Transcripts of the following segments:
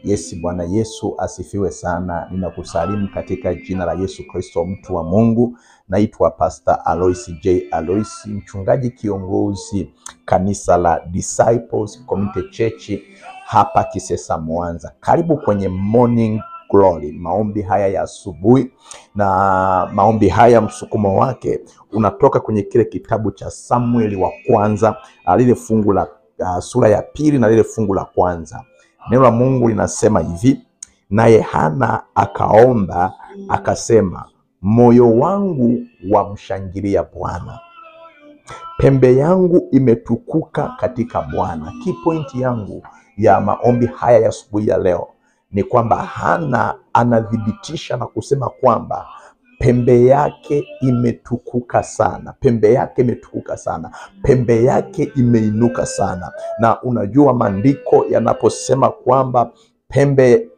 Yes, Bwana Yesu asifiwe sana. Ninakusalimu katika jina la Yesu Kristo, mtu wa Mungu. Naitwa Pastor Alois J. Alois, mchungaji kiongozi kanisa la Disciples Community Church hapa Kisesa, Mwanza. Karibu kwenye Morning Glory, maombi haya ya asubuhi. Na maombi haya msukumo wake unatoka kwenye kile kitabu cha Samueli wa kwanza, lile fungu la sura ya 2 na lile fungu la kwanza. Neno la Mungu linasema hivi: naye Hana akaomba akasema, moyo wangu wamshangilia Bwana, pembe yangu imetukuka katika Bwana. Key point yangu ya maombi haya ya asubuhi ya leo ni kwamba Hana anadhibitisha na kusema kwamba pembe yake imetukuka sana, pembe yake imetukuka sana, pembe yake imeinuka sana. Na unajua maandiko yanaposema kwamba pembe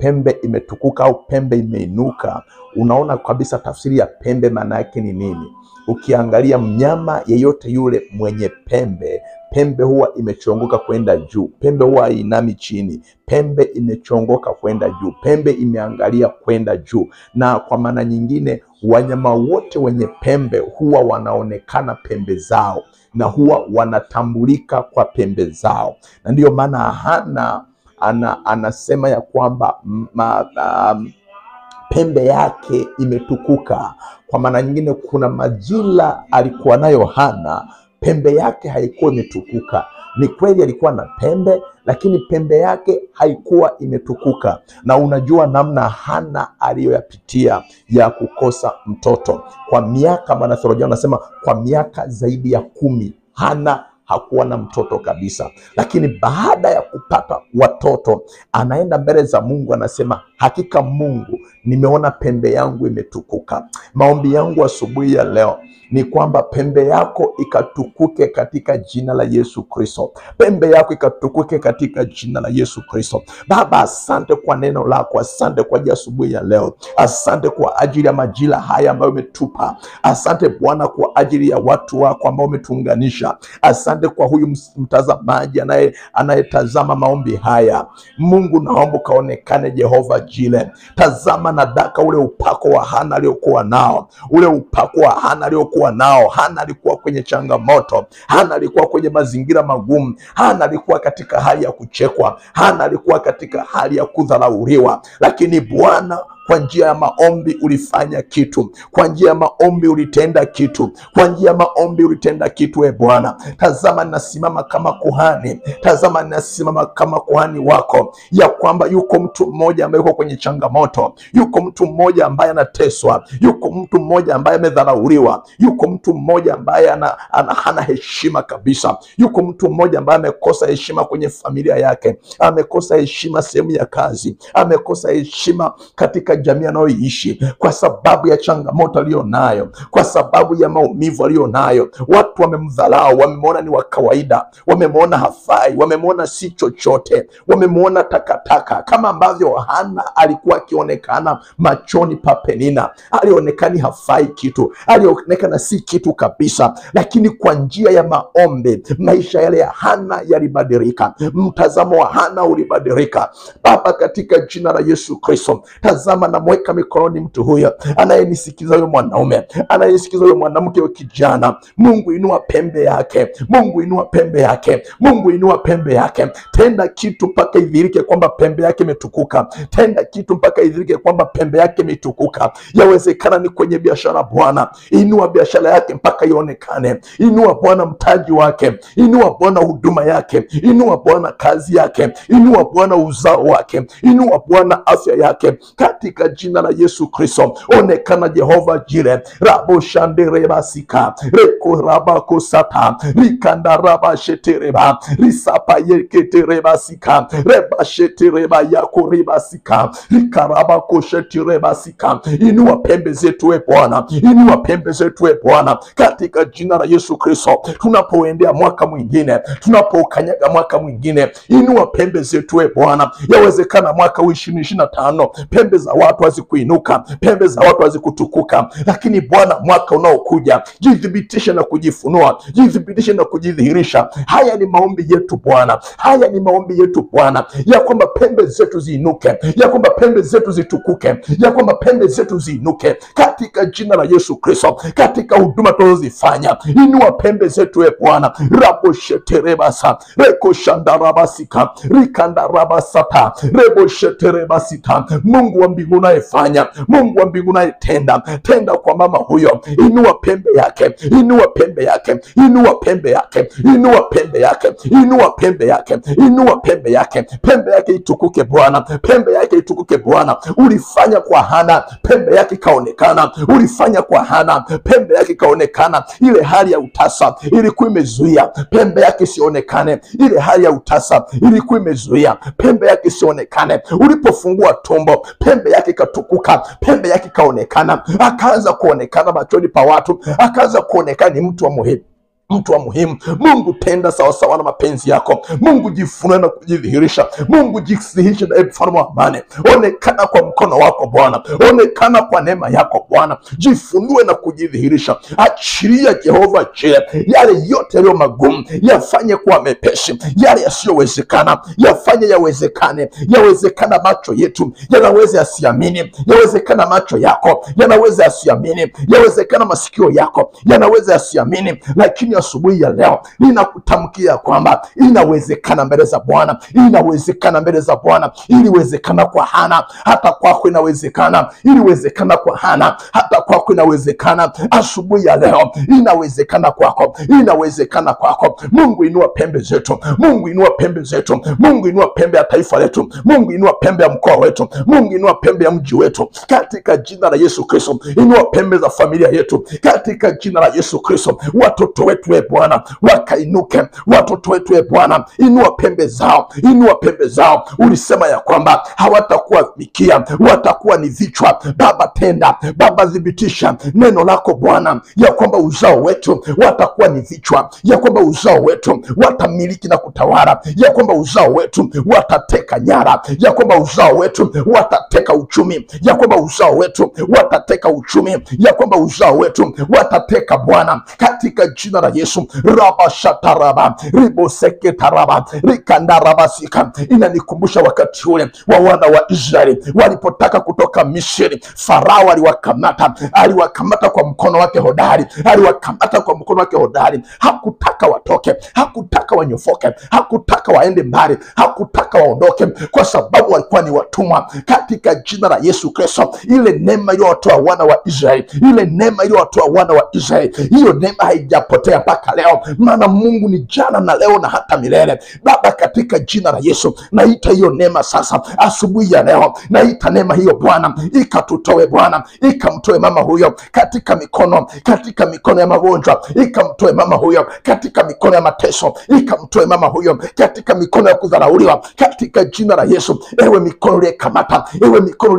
imetukuka au pembe imeinuka, unaona kabisa tafsiri ya pembe maana yake ni nini. Ukiangalia mnyama yeyote yule mwenye pembe, pembe huwa imechongoka kwenda juu, pembe huwa hainami chini, pembe imechongoka kwenda juu, pembe imeangalia kwenda juu. Na kwa maana nyingine, wanyama wote wenye pembe huwa wanaonekana pembe zao na huwa wanatambulika kwa pembe zao. Na ndiyo maana Hana anasema ya kwamba pembe yake imetukuka. Kwa maana nyingine, kuna majira alikuwa nayo Hana, pembe yake haikuwa imetukuka. Ni kweli alikuwa na pembe, lakini pembe yake haikuwa imetukuka. Na unajua namna Hana aliyoyapitia ya kukosa mtoto kwa miaka, wanatheolojia wanasema kwa miaka zaidi ya 10 Hana hakuwa na mtoto kabisa. Lakini baada ya kupata watoto, anaenda mbele za Mungu, anasema, hakika Mungu, nimeona pembe yangu imetukuka. Maombi yangu asubuhi ya leo ni kwamba pembe yako ikatukuke katika jina la Yesu Kristo. Pembe yako ikatukuke katika jina la Yesu Kristo. Baba, asante kwa neno lako, asante kwa ajili ya asubuhi ya leo, asante kwa ajili ya majira haya ambayo umetupa. Asante Bwana kwa ajili ya watu wako ambao umetuunganisha. Asante kwa huyu mtazamaji anayetazama maombi haya. Mungu, naomba kaonekane Jehova Jile. Tazama na daka ule upako wa Hana aliokuwa nao, ule upako wa Hana aliokuwa nao. Hana alikuwa kwenye changamoto, Hana alikuwa kwenye mazingira magumu, Hana alikuwa katika hali ya kuchekwa, Hana alikuwa katika hali ya kudharauliwa, lakini Bwana, kwa njia ya maombi ulifanya kitu, kwa njia ya maombi ulitenda kitu, kwa njia ya maombi ulitenda kitu. Bwana, tazama ninasimama kama kuhani, tazama ninasimama kama kuhani wako, ya kwamba yuko mtu mmoja ambaye yuko kwenye changamoto, yuko mtu mmoja ambaye anateswa, yuko mtu mmoja ambaye amedharauliwa, yuko mtu mmoja ambaye hana heshima kabisa, yuko mtu mmoja ambaye amekosa heshima kwenye familia yake, amekosa heshima sehemu ya kazi, amekosa heshima katika jamii anayoishi kwa sababu ya changamoto aliyonayo, kwa sababu ya maumivu aliyonayo. Watu wamemdharau, wamemwona ni wa kawaida, wamemwona hafai, wamemwona si chochote, wamemwona takataka, kama ambavyo Hana alikuwa akionekana machoni pa Penina. Alionekani hafai kitu, alionekana si kitu kabisa, lakini kwa njia ya maombi maisha yale ya Hana yalibadilika, mtazamo wa Hana ulibadilika. Baba, katika jina la Yesu Kristo, tazama namweka mikononi mtu huyo anayenisikiza, huyo mwanaume anayenisikiza, huyo mwanamke, huyo kijana. Mungu, inua pembe yake, Mungu inua pembe yake, Mungu inua pembe yake. Tenda kitu mpaka idhirike kwamba pembe yake imetukuka, tenda kitu mpaka idhirike kwamba pembe yake imetukuka. Yawezekana ni kwenye biashara Bwana, inua biashara yake mpaka ionekane. Inua Bwana mtaji wake, inua Bwana huduma yake, inua Bwana kazi yake, inua Bwana uzao wake, inua Bwana afya yake, katika jina la Yesu Kristo. Onekana Jehova Jire. Rabo shandere basika reko raba kosata rikanda raba shetereba risapa yeketere basika reba shetereba yako ribasika rikaraba koshetere basika. Inua pembe zetu Bwana, inua pembe zetu Bwana, katika jina la Yesu Kristo. Tunapoendea mwaka mwingine, tunapokanyaga mwaka mwingine, inua pembe zetu Bwana. Yawezekana mwaka 2025 pembe za watu hazikuinuka, pembe za watu hazikutukuka. Lakini Bwana, mwaka unaokuja jithibitishe na kujifunua, jithibitishe na kujidhihirisha. Haya ni maombi yetu Bwana, haya ni maombi yetu Bwana, ya kwamba pembe zetu ziinuke, ya kwamba pembe zetu zitukuke, ya kwamba pembe zetu ziinuke katika jina la Yesu Kristo. Katika huduma tunazozifanya, inua pembe zetu Bwana. Rabosheterebasa rekoshandarabasika rikandarabasata rebosheterebasita. Mungu wa mbingu unayefanya, Mungu wa mbingu unayetenda, tenda kwa mama huyo. Inua pembe yake, inua pembe yake, inua pembe yake, inua pembe yake, inua pembe yake, inua pembe yake. Pembe yake itukuke Bwana, pembe yake itukuke Bwana. Ulifanya kwa Hana, pembe yake kaonekana. Ulifanya kwa Hana, pembe yake kaonekana. Ile hali ya utasa ilikuwa imezuia pembe yake sionekane. Ile hali ya utasa ilikuwa imezuia pembe yake sionekane. Ulipofungua tumbo, pembe yake katukuka, pembe yake kaonekana. Akaanza kuonekana machoni pa watu, akaanza kuonekana ni mtu wa muhimu, mtu wa muhimu. Mungu, tenda sawasawa na mapenzi yako. Mungu, jifunue na kujidhihirisha. Mungu, jidhihirishe na mfalme wa amani. Onekana kwa mkono wako Bwana, onekana kwa neema yako Bwana, jifunue na kujidhihirisha. Achilia Jehova Jire, yale yote yaliyo magumu yafanye kuwa mepesi, yale yasiyowezekana yafanye yawezekane. Yawezekana macho yetu yanaweza yasiamini, yawezekana macho yako yanaweza yasiamini, yawezekana masikio yako yanaweza yasiamini, lakini asubuhi ya leo ninakutamkia kwamba inawezekana mbele za Bwana, inawezekana mbele za Bwana. Iliwezekana kwa Hana, hata kwako inawezekana. Iliwezekana kwa Hana, hata kwako inawezekana. Asubuhi ya leo inawezekana kwako, inawezekana kwako. Mungu, inua pembe zetu. Mungu, inua pembe zetu. Mungu, inua pembe ya taifa letu. Mungu, inua pembe ya mkoa wetu. Mungu, inua pembe ya mji wetu katika jina la Yesu Kristo. Inua pembe za familia yetu katika jina la Yesu Kristo. Watoto wetu Bwana wakainuke, watoto wetu Bwana, inua pembe zao, inua pembe zao. Ulisema ya kwamba hawatakuwa mikia, watakuwa ni vichwa. Baba, tenda. Baba, thibitisha neno lako Bwana, ya kwamba uzao wetu watakuwa ni vichwa, ya kwamba uzao wetu watamiliki na kutawala, ya kwamba uzao wetu watateka nyara, ya kwamba uzao wetu watateka uchumi, ya kwamba uzao wetu watateka uchumi, ya kwamba uzao wetu watateka Bwana, katika jina la Yesu. Rabashataraba riboseketaraba rikandarabasika. Inanikumbusha wakati ule wa wana wa Israeli walipotaka kutoka Misri. Farao aliwakamata kwa mkono wake hodari, aliwakamata kwa mkono wake hodari. Hakutaka watoke, hakutaka wanyofoke, hakutaka waende mbali, hakutaka waondoke, kwa sababu walikuwa ni watumwa. Katika jina la Yesu Kristo, ile neema iliyowatoa wana wa Israeli, ile neema iliyowatoa wana wa Israeli, hiyo neema haijapotea mpaka leo, maana Mungu ni jana na leo na hata milele. Baba, katika jina la Yesu, naita hiyo neema sasa asubuhi ya leo. Naita neema hiyo Bwana, ikatutoe Bwana, ikamtoe mama huyo katika mikono ya magonjwa, ikamtoe mama huyo katika mikono ya mateso, ikamtoe mama huyo katika mikono ya kudharauliwa, katika jina la Yesu. Ewe mikono uliyekamata, ewe mikono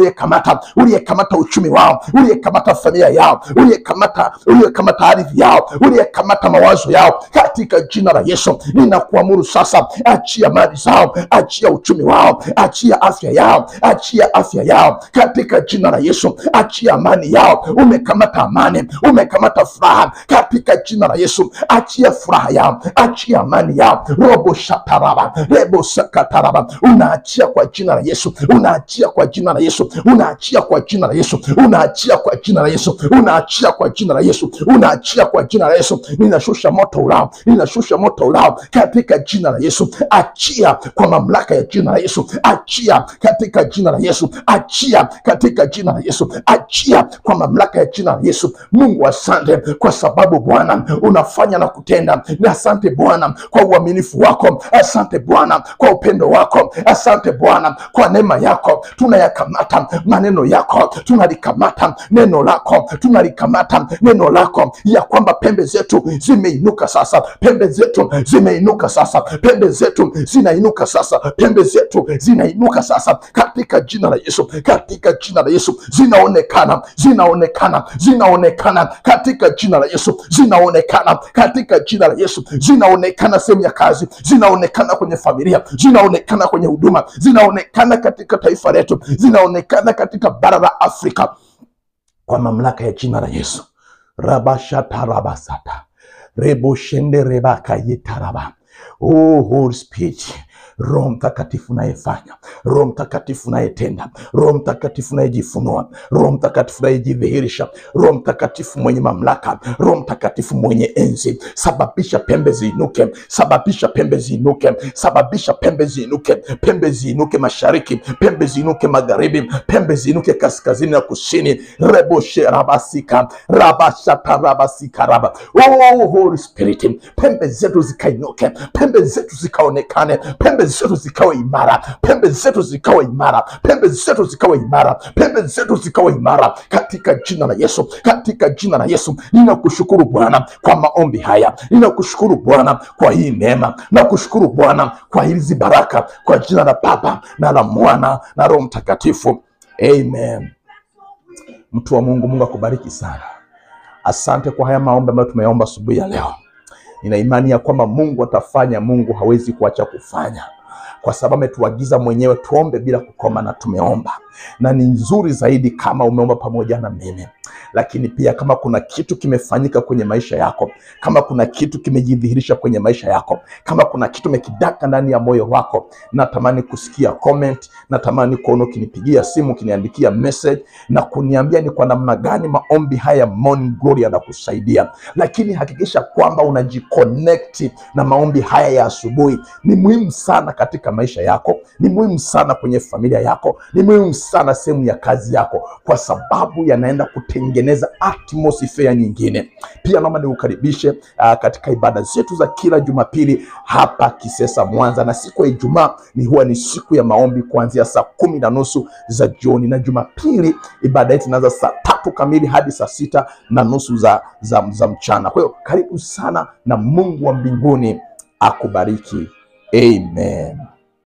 uliyekamata uchumi wao, uliyekamata familia yao, uliyekamata ardhi yao, uliyekamata mawazo yao, katika jina la Yesu ninakuamuru sasa, achia mali zao, achia uchumi wao, achia afya yao, achia afya yao katika jina la Yesu. Achia amani yao. Umekamata amani, umekamata furaha katika jina la Yesu. Achia furaha yao, achia amani yao. Robo shataraba, rebo sakataraba. Unaachia kwa jina la Yesu, unaachia kwa jina la Yesu, unaachia kwa jina la Yesu, unaachia kwa jina la Yesu, unaachia kwa jina la Yesu, unaachia kwa jina la Yesu. Ninashusha moto ulao, ninashusha moto ulao katika jina la Yesu. Achia kwa mamlaka ya jina la Yesu, achia katika jina la Yesu, achia katika jina la Yesu, achia kwa mamlaka ya jina la Yesu. Mungu, asante kwa sababu Bwana unafanya na kutenda. Na asante Bwana kwa uaminifu wako, asante Bwana kwa upendo wako, asante Bwana kwa neema yako. Tunayakamata maneno yako, tunalikamata neno lako, tunalikamata neno lako, ya kwamba pembe zetu zimeinuka sasa, pembe zetu zimeinuka sasa, pembe zetu zinainuka sasa, pembe zetu zinainuka sasa katika jina la Yesu, katika jina la Yesu. Zinaonekana, zinaonekana, zinaonekana katika jina la Yesu, zinaonekana katika jina la Yesu, zinaonekana sehemu ya kazi, zinaonekana kwenye familia, zinaonekana kwenye huduma, zinaonekana katika taifa letu, zinaonekana katika bara la Afrika kwa mamlaka ya jina la Yesu. Rabashata rabasata reboshende rebaka yetaraba. Oh, Holy Spirit, Roho Mtakatifu nayefanya, Roho Mtakatifu nayetenda, Roho Mtakatifu nayejifunua, Roho Mtakatifu nayejidhihirisha, Roho Mtakatifu mwenye mamlaka, Roho Mtakatifu mwenye enzi, sababisha pembe ziinuke, sababisha pembe ziinuke, sababisha pembe ziinuke, pembe ziinuke mashariki, pembe ziinuke magharibi, pembe ziinuke kaskazini na kusini. Reboshe rabasika rabashata rabasika raba. Oh, Holy Spirit, pembe zetu zikainuke, pembe zetu zikaonekane, pembe zetu zikawa imara, pembe zetu zikawa imara, pembe zetu zikawa imara, pembe zetu zikawa imara katika jina la Yesu, katika jina la Yesu. Ninakushukuru Bwana kwa maombi haya, ninakushukuru Bwana kwa hii neema, nakushukuru Bwana kwa hizi baraka, kwa jina la Baba na la Mwana na Roho Mtakatifu, amen. Mtu wa Mungu, Mungu akubariki sana. Asante kwa haya maombi ambayo tumeomba asubuhi ya leo. Nina imani ya kwamba Mungu atafanya. Mungu hawezi kuacha kufanya, kwa sababu ametuagiza mwenyewe tuombe bila kukoma, na tumeomba. Na ni nzuri zaidi kama umeomba pamoja na mimi. Lakini pia kama kuna kitu kimefanyika kwenye maisha yako, kama kuna kitu kimejidhihirisha kwenye maisha yako, kama kuna kitu umekidaka ndani ya moyo wako, natamani kusikia comment, natamani kuona ukinipigia simu, ukiniandikia message na kuniambia ni kwa namna gani maombi haya Morning Glory yanakusaidia. Lakini hakikisha kwamba unajiconnect na maombi haya ya asubuhi. Ni muhimu sana katika maisha yako, ni muhimu sana kwenye familia yako, ni muhimu sana sehemu ya kazi yako, kwa sababu yanaenda kutengeneza atmosphere nyingine. Pia naomba nikukaribishe katika ibada zetu za kila Jumapili hapa Kisesa Mwanza, na siku ya Ijumaa huwa ni siku ya maombi kuanzia saa 10:30 za jioni, na Jumapili ibada yetu inaanza saa 3 kamili hadi saa 6:30 za mchana. Kwa hiyo karibu sana, na Mungu wa mbinguni akubariki. Amen.